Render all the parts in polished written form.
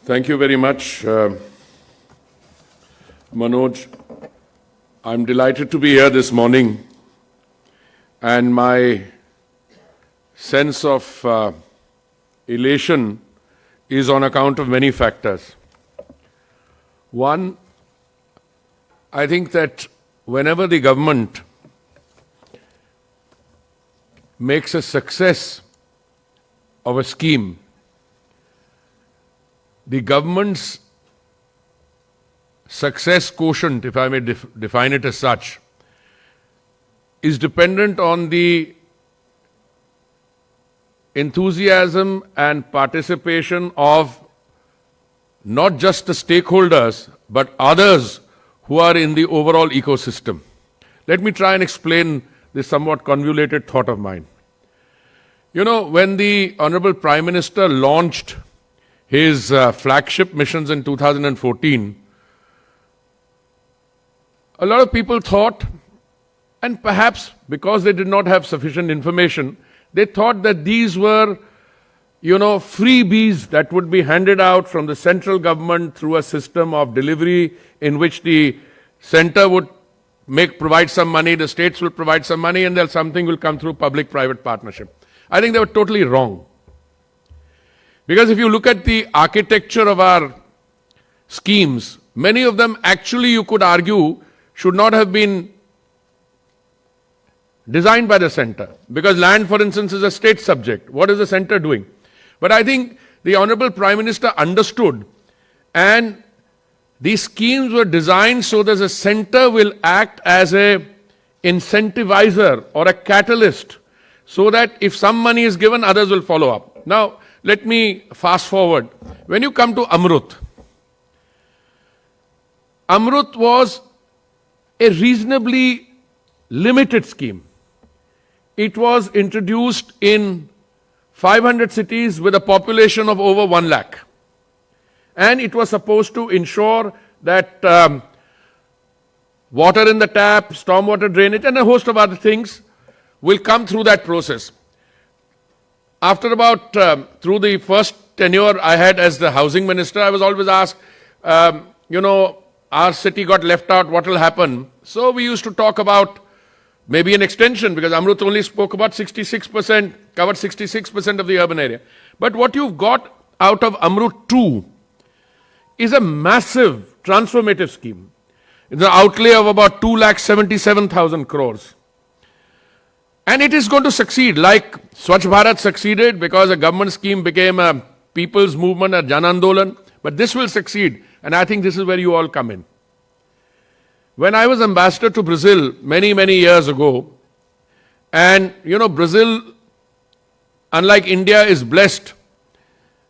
Thank you very much, Manoj. I'm delighted to be here this morning, and my sense of elation is on account of many factors. One, I think that whenever the government makes a success of a scheme, the government's success quotient, if I may define it as such, is dependent on the enthusiasm and participation of not just the stakeholders, but others who are in the overall ecosystem. Let me try and explain this somewhat convoluted thought of mine. You know, when the Honorable Prime Minister launched his flagship missions in 2014, a lot of people thought, and perhaps because they did not have sufficient information, they thought that these were, freebies that would be handed out from the central government through a system of delivery in which the center would provide some money, the states will provide some money, and then something will come through public-private partnership. I think they were totally wrong. Because if you look at the architecture of our schemes, many of them actually, you could argue, should not have been designed by the center. Because land, for instance, is a state subject. What is the center doing? But I think the Honorable Prime Minister understood, and these schemes were designed so that the center will act as a incentivizer or a catalyst, so that if some money is given, others will follow up. Now, let me fast forward. When you come to Amrut, Amrut was a reasonably limited scheme. It was introduced in 500 cities with a population of over 1 lakh. And it was supposed to ensure that water in the tap, stormwater drainage, and a host of other things will come through that process. After about, through the first tenure I had as the housing minister, I was always asked, our city got left out, what will happen? So we used to talk about maybe an extension, because Amrut only spoke about 66%, covered 66% of the urban area. But what you've got out of Amrut 2 is a massive transformative scheme. It's an outlay of about 2,77,000 crores. And it is going to succeed, like Swachh Bharat succeeded because a government scheme became a people's movement, a Jan Andolan. But this will succeed, and I think this is where you all come in. When I was ambassador to Brazil many, many years ago, and Brazil, unlike India, is blessed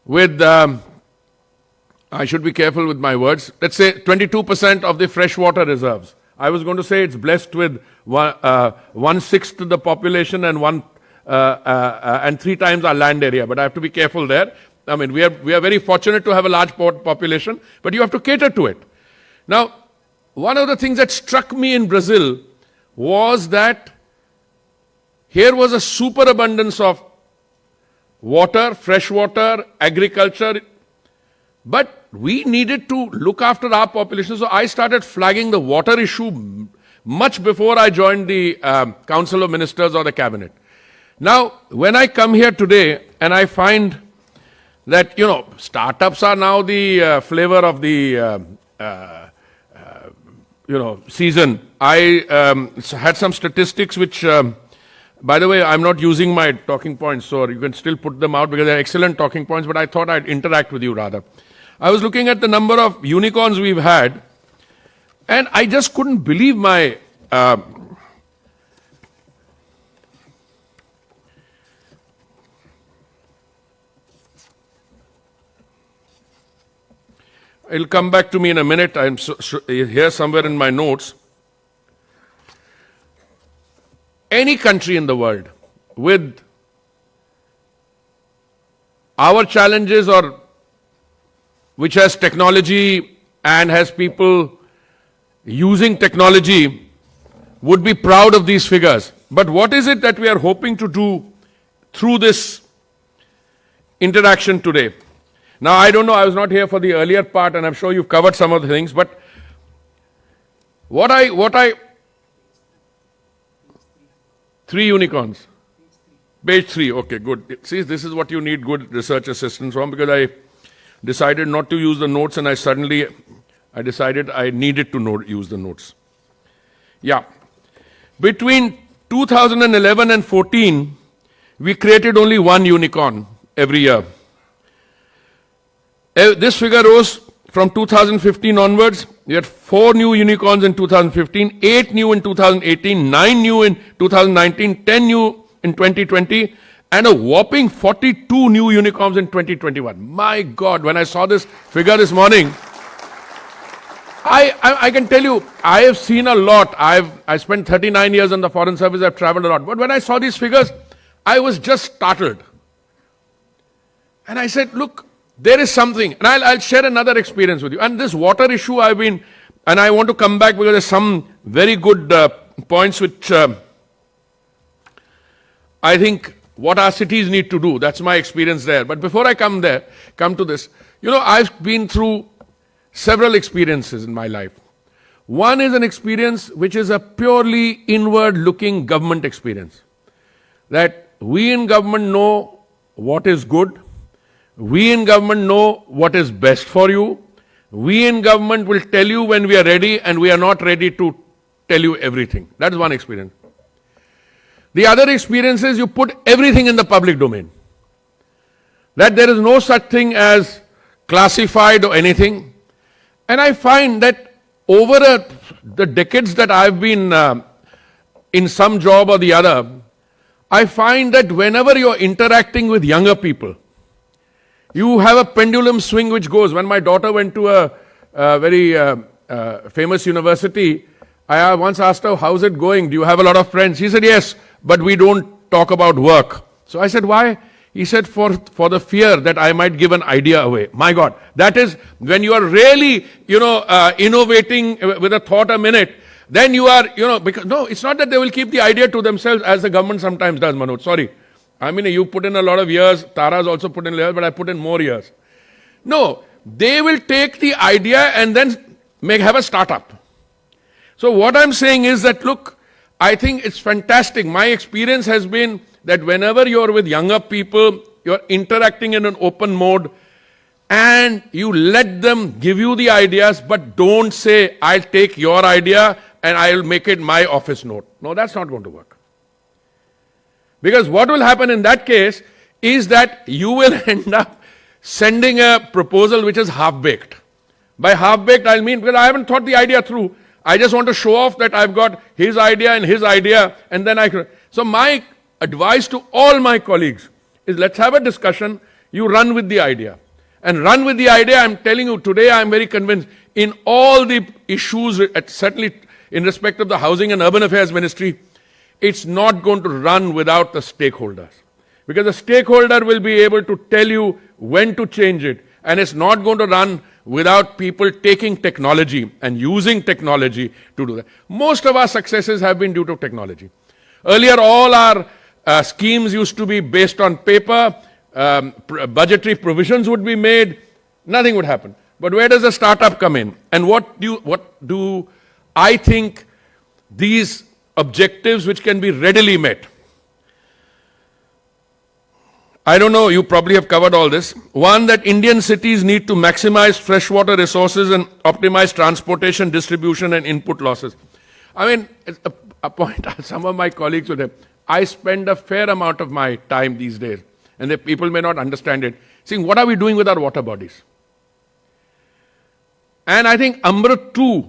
with, I should be careful with my words, let's say 22% of the freshwater reserves. I was going to say it's blessed with 1/6 of the population and 3 times our land area, but I have to be careful there. I mean, we are very fortunate to have a large population, but you have to cater to it. Now, one of the things that struck me in Brazil was that here was a superabundance of water, fresh water, agriculture, but we needed to look after our population. So I started flagging the water issue much before I joined the Council of Ministers or the Cabinet. Now, when I come here today and I find that, startups are now the flavor of the, season. I had some statistics which, by the way, I'm not using my talking points, so you can still put them out because they're excellent talking points, but I thought I'd interact with you rather. I was looking at the number of unicorns we've had, and I just couldn't believe my it'll come back to me in a minute. I'm here somewhere in my notes. Any country in the world with our challenges or which has technology and has people using technology would be proud of these figures. But what is it that we are hoping to do through this interaction today? Now, I don't know, I was not here for the earlier part, and I'm sure you've covered some of the things, but what I 3 unicorns. Page 3, okay, good. See, this is what you need good research assistance from, because I decided not to use the notes, and I decided I needed to use the notes. Yeah. Between 2011 and 14, we created only 1 unicorn every year. This figure rose from 2015 onwards. We had 4 new unicorns in 2015, 8 new in 2018, 9 new in 2019, 10 new in 2020, and a whopping 42 new unicorns in 2021. My God, when I saw this figure this morning, I can tell you, I have seen a lot. I spent 39 years in the Foreign Service, I've traveled a lot. But when I saw these figures, I was just startled. And I said, look, there is something. And I'll share another experience with you. And this water issue and I want to come back because there's some very good points which I think what our cities need to do. That's my experience there. But before I come to this, I've been through several experiences in my life. One is an experience which is a purely inward-looking government experience. That we in government know what is good. We in government know what is best for you. We in government will tell you when we are ready, and we are not ready to tell you everything. That is one experience. The other experience is you put everything in the public domain. That there is no such thing as classified or anything. And I find that over the decades that I've been in some job or the other, I find that whenever you're interacting with younger people, you have a pendulum swing which goes. When my daughter went to a very famous university, I once asked her, how's it going? Do you have a lot of friends? She said, yes, but we don't talk about work. So I said, why? He said, for the fear that I might give an idea away. My God, that is when you are really, innovating with a thought a minute, then you are, because, no, it's not that they will keep the idea to themselves as the government sometimes does, Manoj. Sorry. I mean, you put in a lot of years, Tara's also put in years, but I put in more years. No, they will take the idea and then have a startup. So what I'm saying is that, look, I think it's fantastic. My experience has been that whenever you're with younger people, you're interacting in an open mode, and you let them give you the ideas, but don't say, I'll take your idea and I'll make it my office note. No, that's not going to work. Because what will happen in that case is that you will end up sending a proposal which is half-baked. By half-baked, I mean, because I haven't thought the idea through. I just want to show off that I've got his idea, and then I can. So my advice to all my colleagues is, let's have a discussion. You run with the idea. And run with the idea, I'm telling you, today I'm very convinced, in all the issues, certainly in respect of the Housing and Urban Affairs Ministry, it's not going to run without the stakeholders. Because the stakeholder will be able to tell you when to change it. And it's not going to run without people taking technology and using technology to do that. Most of our successes have been due to technology. Earlier, all our schemes used to be based on paper, budgetary provisions would be made, nothing would happen. But where does the startup come in? And what do I think these objectives which can be readily met? I don't know, you probably have covered all this. One, that Indian cities need to maximize freshwater resources and optimize transportation, distribution and input losses. I mean, it's a point some of my colleagues would have. I spend a fair amount of my time these days, and the people may not understand it, saying, what are we doing with our water bodies? And I think Amrit 2,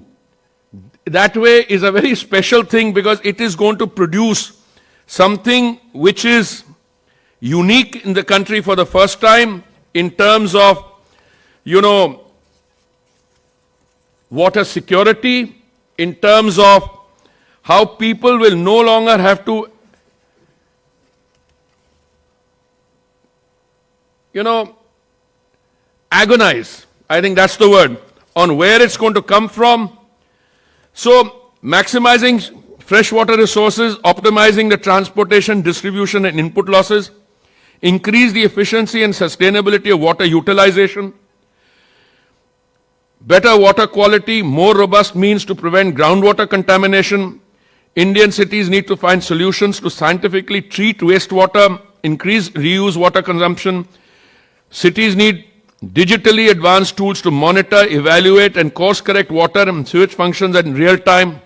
that way is a very special thing, because it is going to produce something which is unique in the country for the first time in terms of, water security, in terms of how people will no longer have to, agonize. I think that's the word, on where it's going to come from. So, maximizing freshwater resources, optimizing the transportation, distribution and input losses, increase the efficiency and sustainability of water utilization, better water quality, more robust means to prevent groundwater contamination. Indian cities need to find solutions to scientifically treat wastewater, increase reuse water consumption. Cities need digitally advanced tools to monitor, evaluate, and course correct water and sewage functions in real time.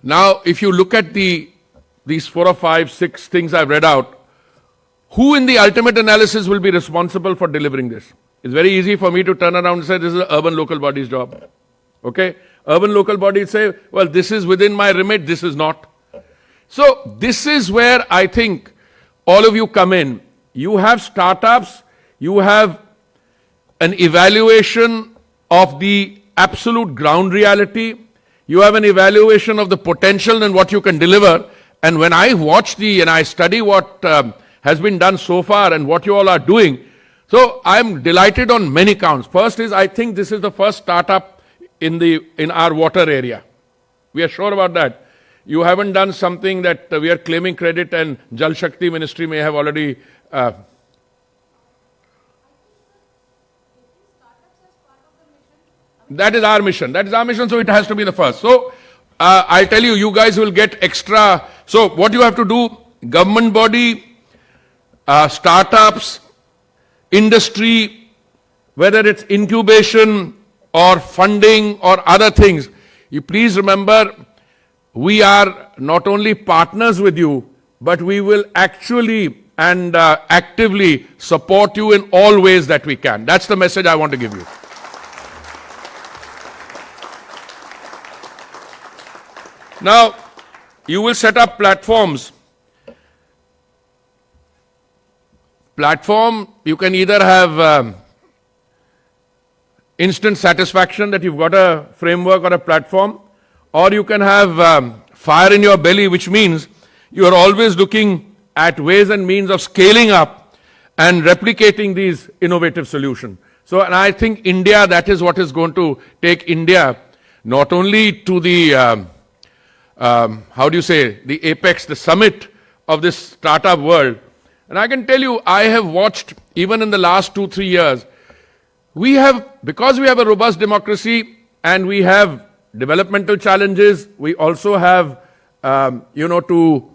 Now, if you look at these 4 or 5, 6 things I've read out, who in the ultimate analysis will be responsible for delivering this? It's very easy for me to turn around and say this is the urban local body's job. Okay? Urban local bodies say, well, this is within my remit, this is not. So this is where I think all of you come in. You have startups, you have an evaluation of the absolute ground reality, you have an evaluation of the potential and what you can deliver. And when I watch and I study what has been done so far and what you all are doing, so I'm delighted on many counts. First is, I think this is the first startup in our water area. We are sure about that. You haven't done something that we are claiming credit and Jal Shakti Ministry may have already. That is our mission. That is our mission, so it has to be the first. So I'll tell you, you guys will get extra. So what you have to do, government body, startups, industry, whether it's incubation or funding or other things, you please remember, we are not only partners with you, but we will actually and actively support you in all ways that we can. That's the message I want to give you. Now, you will set up platforms. Platform, you can either have instant satisfaction that you've got a framework or a platform, or you can have fire in your belly, which means you are always looking at ways and means of scaling up and replicating these innovative solutions. So, and I think India, that is what is going to take India not only to the how do you say, the apex, the summit of this startup world. And I can tell you, I have watched, even in the last 2-3 years, we have, because we have a robust democracy and we have developmental challenges, we also have, to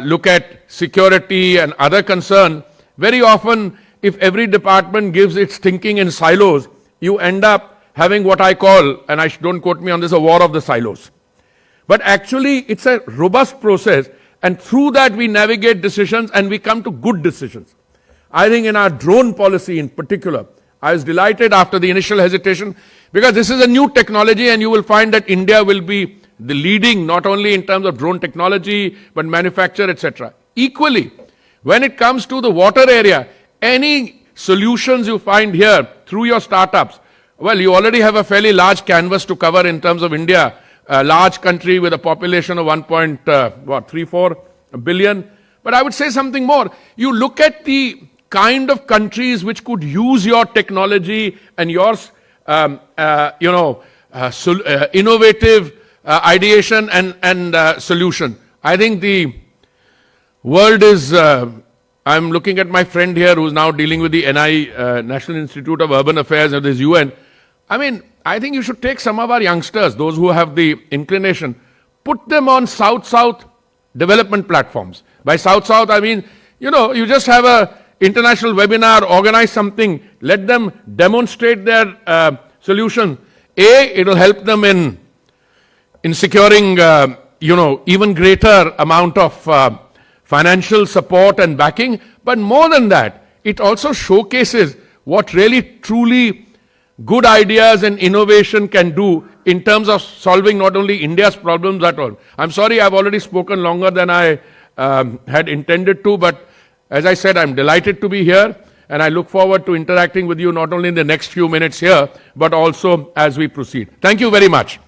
look at security and other concerns. Very often, if every department gives its thinking in silos, you end up having what I call, and don't quote me on this, a war of the silos. But actually, it's a robust process, and through that we navigate decisions and we come to good decisions. I think in our drone policy in particular, I was delighted after the initial hesitation, because this is a new technology and you will find that India will be the leading, not only in terms of drone technology, but manufacture, etc. Equally, when it comes to the water area, any solutions you find here through your startups, well, you already have a fairly large canvas to cover in terms of India, a large country with a population of 1.34 billion. But I would say something more. You look at the kind of countries which could use your technology and your, innovative ideation and solution. I think the world is, I'm looking at my friend here who's now dealing with the NI, National Institute of Urban Affairs of this UN. I mean, I think you should take some of our youngsters, those who have the inclination, put them on South-South development platforms. By South-South, I mean, you just have a international webinar, organize something, let them demonstrate their solution. It'll help them in securing, even greater amount of financial support and backing. But more than that, it also showcases what really, truly good ideas and innovation can do in terms of solving not only India's problems at all. I'm sorry, I've already spoken longer than I had intended to, but as I said, I'm delighted to be here, and I look forward to interacting with you not only in the next few minutes here, but also as we proceed. Thank you very much.